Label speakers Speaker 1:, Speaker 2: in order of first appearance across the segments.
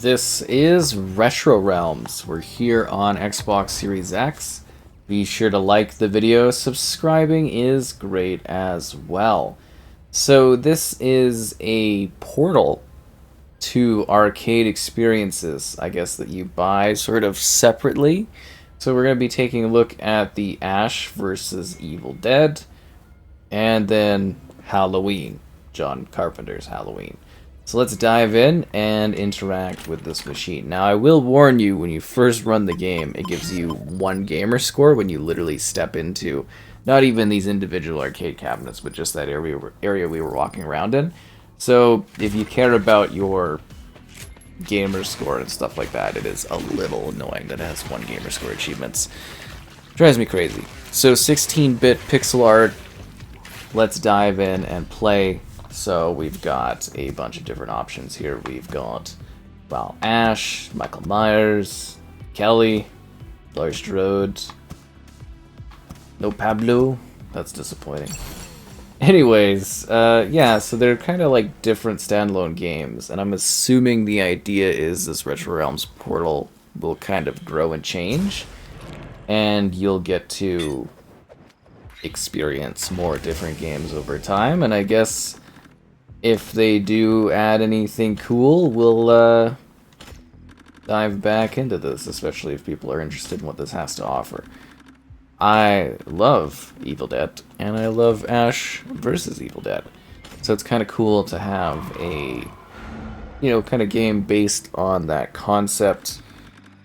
Speaker 1: This is RetroRealms. We're here on Xbox Series X. Be sure to like the video. Subscribing is great as well. So this is a portal to arcade experiences, I guess, that you buy sort of separately. So we're going to be taking a look at the Ash versus Evil Dead, and then Halloween, John Carpenter's Halloween. So let's dive in and interact with this machine. Now, I will warn you, when you first run the game, it gives you 1 gamer score when you literally step into not even these individual arcade cabinets, but just that area we were walking around in. So if you care about your gamer score and stuff like that, it is a little annoying that it has 1 gamer score achievements. Drives me crazy. So 16-bit pixel art. Let's dive in and play. So we've got a bunch of different options here. We've got, well, Ash, Michael Myers, Kelly, Laurie Strode. No Pablo. That's disappointing. Anyways, yeah, so they're kind of like different standalone games, and I'm assuming the idea is this RetroRealms portal will kind of grow and change, and you'll get to experience more different games over time, and I guess if they do add anything cool, we'll dive back into this, especially if people are interested in what this has to offer. I love Evil Dead, and I love Ash versus Evil Dead. So it's kind of cool to have a, kind of game based on that concept.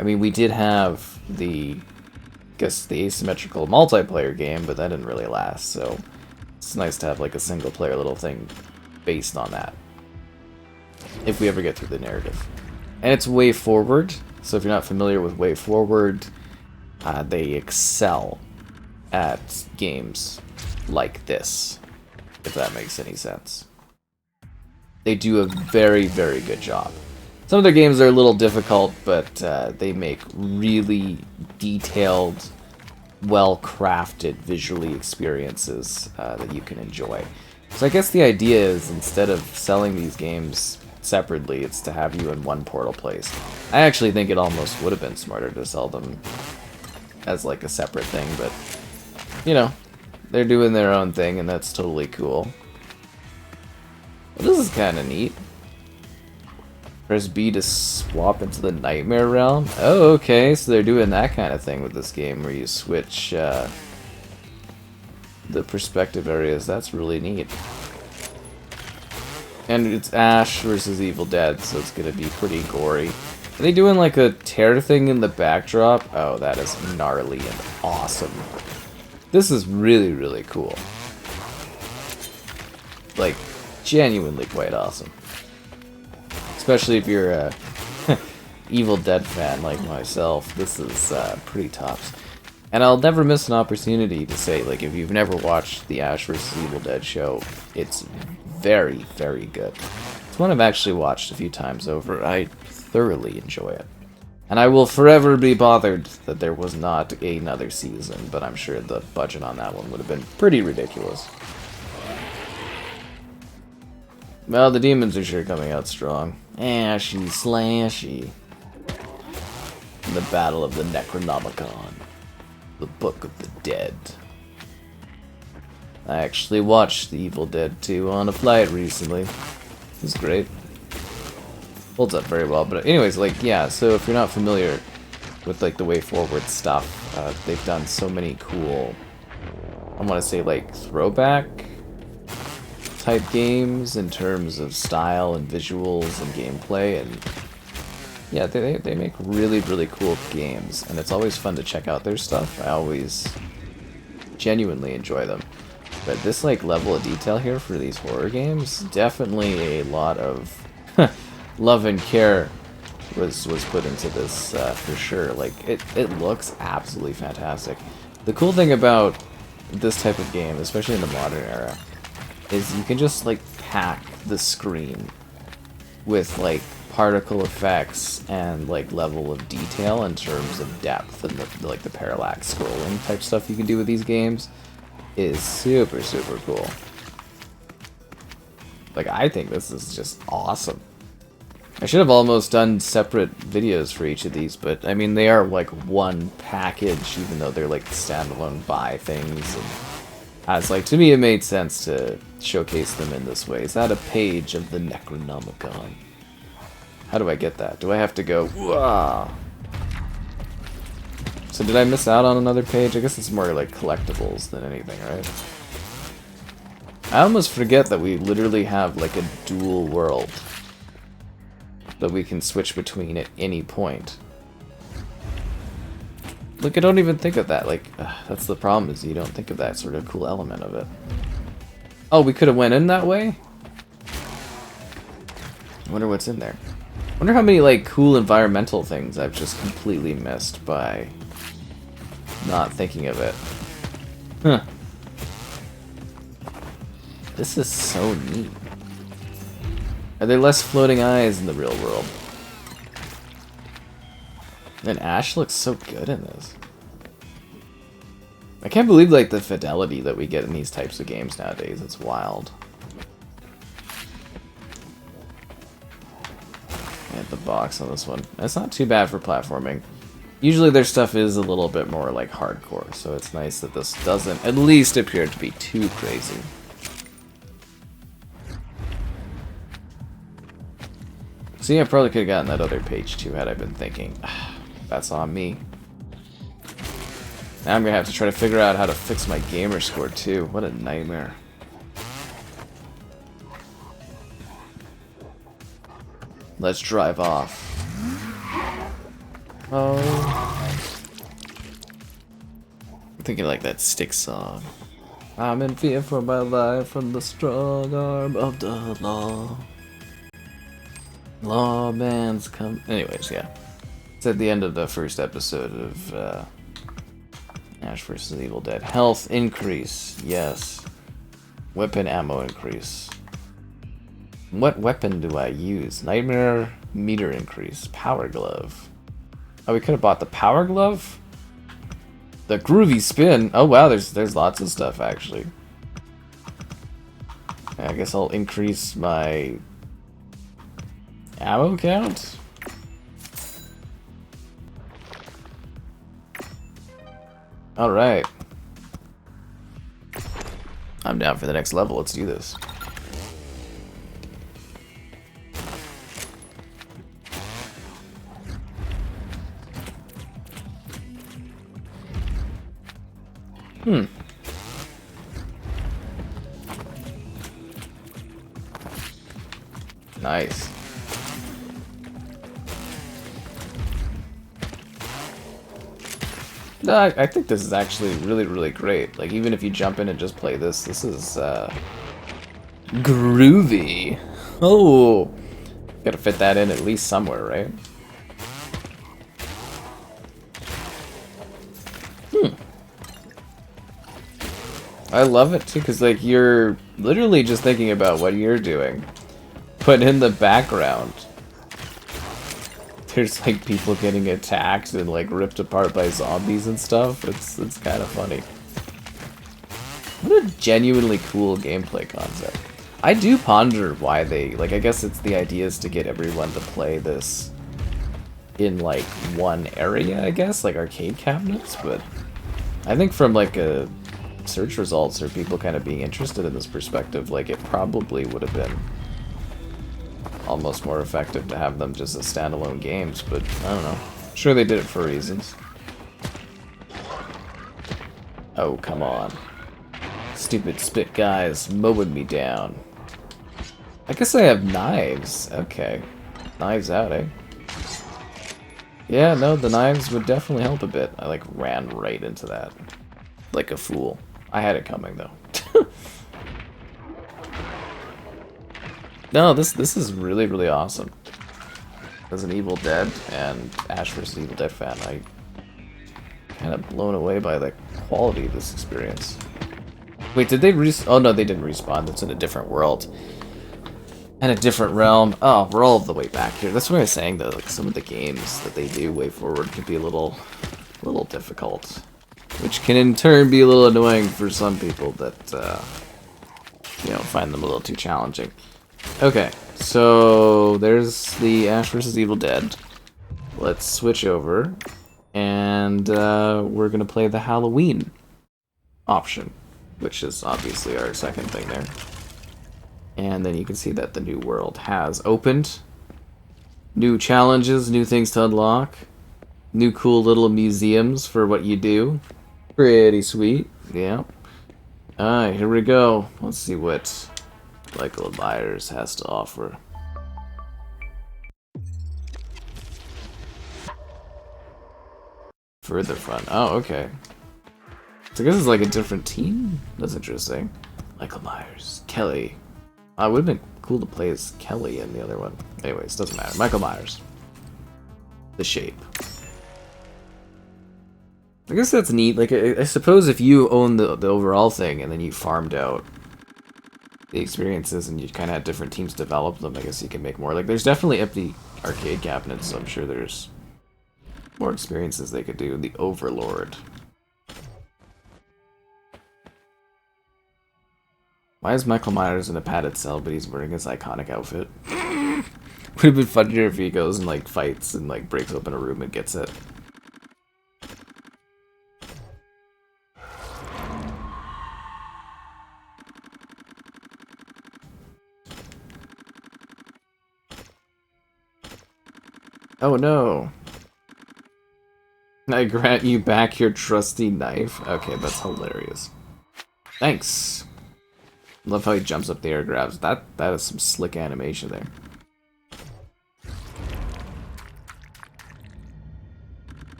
Speaker 1: I mean, we did have the asymmetrical multiplayer game, but that didn't really last, so it's nice to have like a single player little thing based on that, if we ever get through the narrative. And it's Way Forward, so if you're not familiar with Way Forward, they excel at games like this, if that makes any sense. They do a very, very good job. Some of their games are a little difficult, but they make really detailed, well-crafted visually experiences that you can enjoy. So I guess the idea is, instead of selling these games separately, it's to have you in one portal place. I actually think it almost would have been smarter to sell them as like a separate thing, but they're doing their own thing, and that's totally cool. Well, this is kind of neat. Press B to swap into the Nightmare Realm. Oh, okay, so they're doing that kind of thing with this game, where you switch the perspective areas. That's really neat. And it's Ash versus Evil Dead, so it's gonna be pretty gory. Are they doing like a tear thing in the backdrop? Oh, that is gnarly and awesome. This is really, really cool. Like, genuinely quite awesome. Especially if you're a Evil Dead fan like myself. This is pretty tops. And I'll never miss an opportunity to say, like, if you've never watched the Ash vs. Evil Dead show, it's very, very good. It's one I've actually watched a few times over. I thoroughly enjoy it. And I will forever be bothered that there was not another season, but I'm sure the budget on that one would have been pretty ridiculous. Well, the demons are sure coming out strong. Ashy slashy. In the Battle of the Necronomicon. The Book of the Dead. I actually watched The Evil Dead 2 on a flight recently. It was great. Holds up very well, but anyways, like, yeah, so if you're not familiar with, like, the Way Forward stuff, they've done so many cool, I want to say, like, throwback type games in terms of style and visuals and gameplay, and yeah, they make really, really cool games, and it's always fun to check out their stuff. I always genuinely enjoy them. But this, like, level of detail here for these horror games, definitely a lot of love and care was put into this, for sure. Like, it looks absolutely fantastic. The cool thing about this type of game, especially in the modern era, is you can just, like, pack the screen with, like, particle effects and, like, level of detail in terms of depth, and the parallax scrolling type stuff you can do with these games is super, super cool. Like, I think this is just awesome. I should have almost done separate videos for each of these, but I mean they are like one package, even though they're like standalone buy things. And as like to me, it made sense to showcase them in this way. Is that a page of the Necronomicon? How do I get that? Do I have to go? Wah! So did I miss out on another page? I guess it's more like collectibles than anything, right? I almost forget that we literally have like a dual world that we can switch between at any point. Look, I don't even think of that. Like, that's the problem, is you don't think of that sort of cool element of it. Oh, we could have went in that way? I wonder what's in there. I wonder how many, like, cool environmental things I've just completely missed by not thinking of it. Huh. This is so neat. Are there less floating eyes in the real world? And Ash looks so good in this. I can't believe like the fidelity that we get in these types of games nowadays. It's wild. At the box on this one. That's not too bad for platforming. Usually their stuff is a little bit more like hardcore, so it's nice that this doesn't at least appear to be too crazy. See, I probably could have gotten that other page too had I been thinking. That's on me. Now I'm gonna have to try to figure out how to fix my gamer score too. What a nightmare. Let's drive off. Oh. I'm thinking like that Styx song. I'm in fear for my life from the strong arm of the law. Lawman's come. Anyways, yeah. It's at the end of the first episode of Ash vs. Evil Dead. Health increase, yes. Weapon ammo increase. What weapon do I use? Nightmare meter increase. Power glove. Oh, we could have bought the power glove? The groovy spin. Oh wow, there's lots of stuff actually. I guess I'll increase my ammo count? Alright. I'm down for the next level. Let's do this. Nice. No, I think this is actually really, really great. Like, even if you jump in and just play this, this is, groovy. Oh! Gotta fit that in at least somewhere, right? I love it, too, because, like, you're literally just thinking about what you're doing. But in the background, there's like people getting attacked and like ripped apart by zombies and stuff. It's kind of funny. What a genuinely cool gameplay concept. I do ponder why they like. I guess it's the idea is to get everyone to play this in like one area. I guess like arcade cabinets, but I think from like a search results or people kind of being interested in this perspective, like it probably would have been almost more effective to have them just as standalone games, but I don't know. Sure they did it for reasons. Oh, come on. Stupid spit guys mowing me down. I guess I have knives. Okay. Knives out, eh? Yeah, no, the knives would definitely help a bit. I like ran right into that. Like a fool. I had it coming though. No, this is really, really awesome. As an Evil Dead and Ash vs. Evil Dead fan, I kind of blown away by the quality of this experience. Wait, did they oh no, they didn't respawn. It's in a different world. And a different realm. Oh, we're all the way back here. That's what I was saying though, like some of the games that they do way forward can be a little difficult. Which can in turn be a little annoying for some people that you know, find them a little too challenging. Okay, so there's the Ash vs. Evil Dead. Let's switch over, and we're gonna play the Halloween option, which is obviously our second thing there. And then you can see that the new world has opened. New challenges, new things to unlock, new cool little museums for what you do. Pretty sweet, yeah. Alright, here we go. Let's see what Michael Myers has to offer. Further front. Oh, okay. So I guess it's like a different team? That's interesting. Michael Myers. Kelly. Oh, it would have been cool to play as Kelly in the other one. Anyways, doesn't matter. Michael Myers. The Shape. I guess that's neat. Like, I suppose if you own the overall thing and then you farmed out the experiences and you kind of had different teams develop them, I guess you can make more. Like, there's definitely empty arcade cabinets, so I'm sure there's more experiences they could do. The Overlord. Why is Michael Myers in a padded cell, but he's wearing his iconic outfit? Would have been funnier if he goes and, like, fights and, like, breaks open a room and gets it. Oh no! I grant you back your trusty knife. Okay, that's hilarious. Thanks! Love how he jumps up the air, grabs. That is some slick animation there.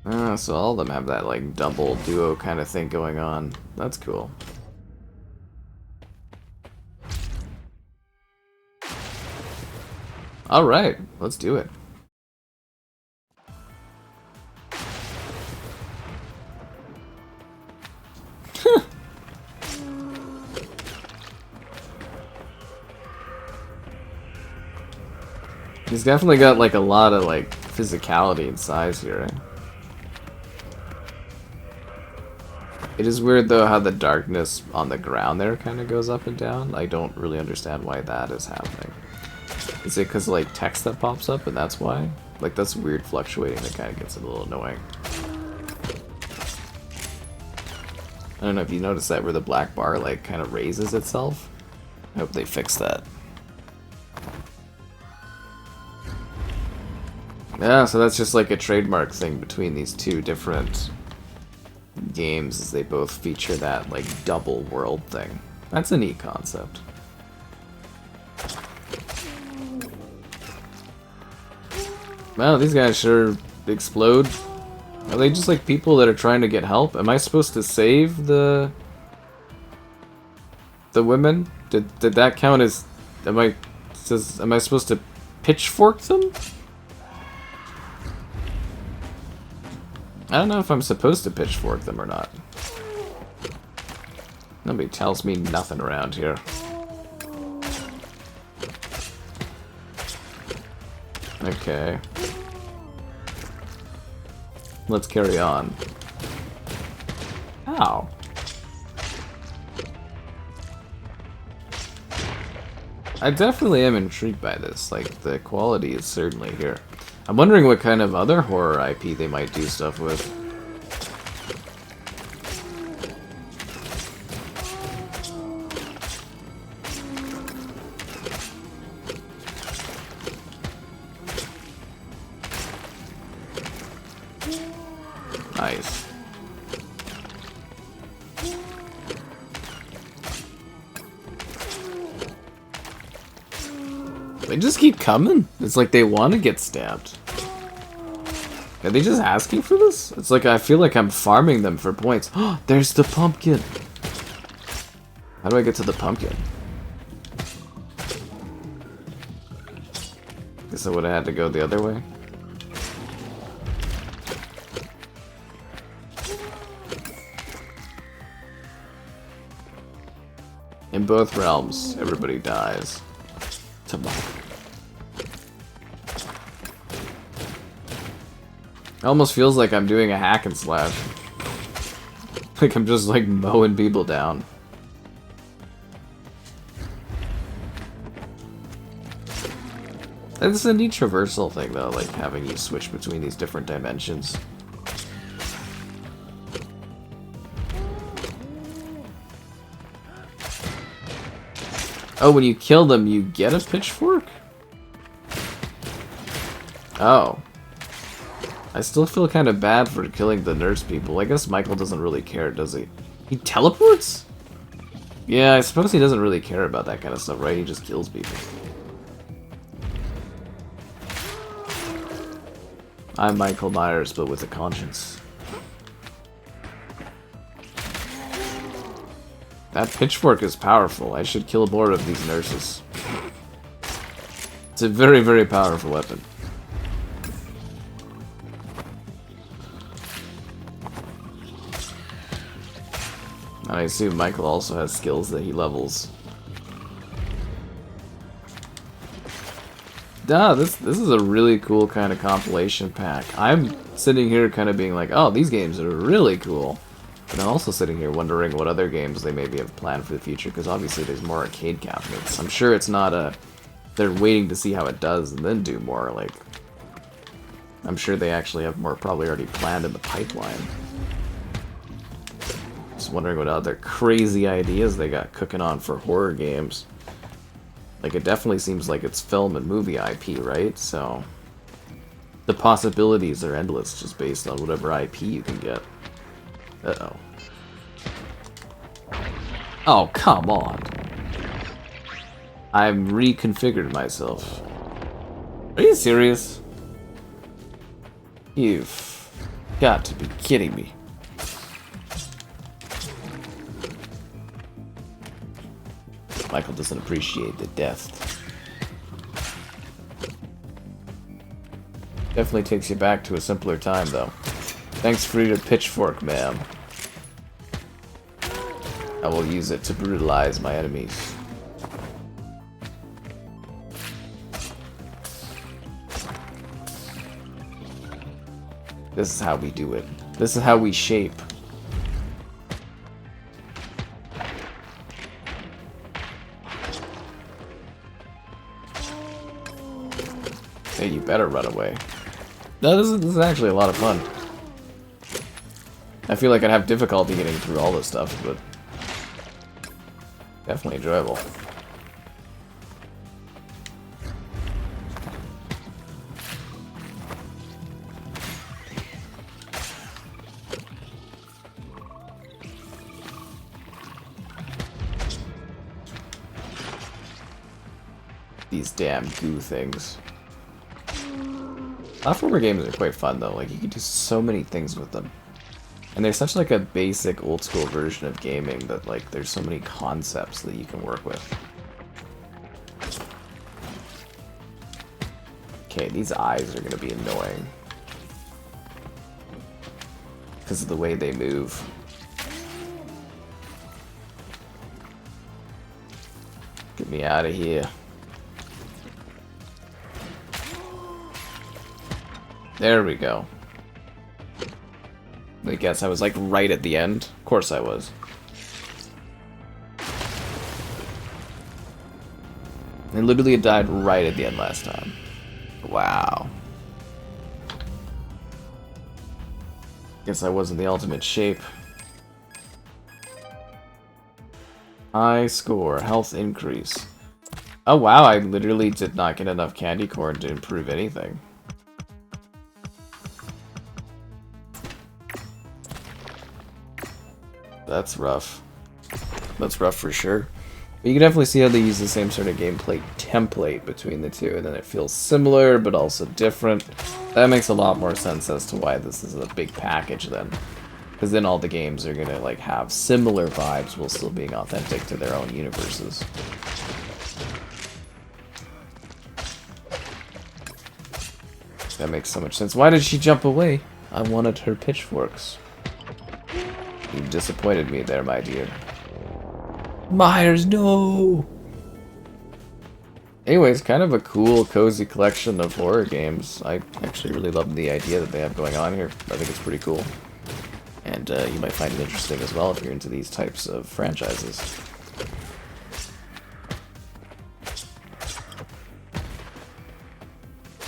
Speaker 1: Ah, so all of them have that like double duo kind of thing going on. That's cool. Alright, let's do it. He's definitely got like a lot of like physicality and size here, right? It is weird though how the darkness on the ground there kind of goes up and down. I don't really understand why that is happening. Is it because like text that pops up and that's why? Like that's weird fluctuating that kind of gets a little annoying. I don't know if you noticed that where the black bar like kind of raises itself. I hope they fix that. Yeah, so that's just like a trademark thing between these two different games, is they both feature that like double world thing. That's a neat concept. Wow, these guys sure explode. Are they just like people that are trying to get help? Am I supposed to save the women? Did that count as am I supposed to pitchfork them? I don't know if I'm supposed to pitchfork them or not. Nobody tells me nothing around here. Okay. Let's carry on. Ow. I definitely am intrigued by this. Like, the quality is certainly here. I'm wondering what kind of other horror IP they might do stuff with. Nice. They just keep coming. It's like they want to get stabbed. Are they just asking for this? It's like I feel like I'm farming them for points. Oh, there's the pumpkin. How do I get to the pumpkin? Guess I would have had to go the other way. In both realms, everybody dies. Tomorrow. It almost feels like I'm doing a hack and slash. Like I'm just like mowing people down. It's a neat traversal thing, though, like having you switch between these different dimensions. Oh, when you kill them, you get a pitchfork? Oh. I still feel kind of bad for killing the nurse people. I guess Michael doesn't really care, does he? He teleports? Yeah, I suppose he doesn't really care about that kind of stuff, right? He just kills people. I'm Michael Myers, but with a conscience. That pitchfork is powerful. I should kill more of these nurses. It's a very, very powerful weapon. I assume Michael also has skills that he levels. This is a really cool kind of compilation pack. I'm sitting here kind of being like, oh, these games are really cool. But I'm also sitting here wondering what other games they maybe have planned for the future, because obviously there's more arcade cabinets. I'm sure it's not a... They're waiting to see how it does and then do more, like... I'm sure they actually have more probably already planned in the pipeline. Just wondering what other crazy ideas they got cooking on for horror games. Like, it definitely seems like it's film and movie IP, right? So, the possibilities are endless just based on whatever IP you can get. Uh-oh. Oh, come on. I've reconfigured myself. Are you serious? You've got to be kidding me. Michael doesn't appreciate the death. Definitely takes you back to a simpler time, though. Thanks for your pitchfork, ma'am. I will use it to brutalize my enemies. This is how we do it. This is how we shape. Hey, you better run away. No, this is actually a lot of fun. I feel like I'd have difficulty getting through all this stuff, but definitely enjoyable. These damn goo things. Platformer games are quite fun though, like you can do so many things with them. And they're such like a basic old school version of gaming that like there's so many concepts that you can work with. Okay, these eyes are gonna be annoying. Because of the way they move. Get me out of here. There we go. I guess I was like right at the end. Of course I was. I literally died right at the end last time. Wow. Guess I wasn't the ultimate shape. High score, health increase. Oh wow, I literally did not get enough candy corn to improve anything. That's rough. That's rough for sure. But you can definitely see how they use the same sort of gameplay template between the two, and then it feels similar, but also different. That makes a lot more sense as to why this is a big package then. Because then all the games are gonna like have similar vibes while still being authentic to their own universes. That makes so much sense. Why did she jump away? I wanted her pitchforks. You disappointed me there, my dear. Myers, no! Anyways, kind of a cool, cozy collection of horror games. I actually really love the idea that they have going on here. I think it's pretty cool. And you might find it interesting as well if you're into these types of franchises.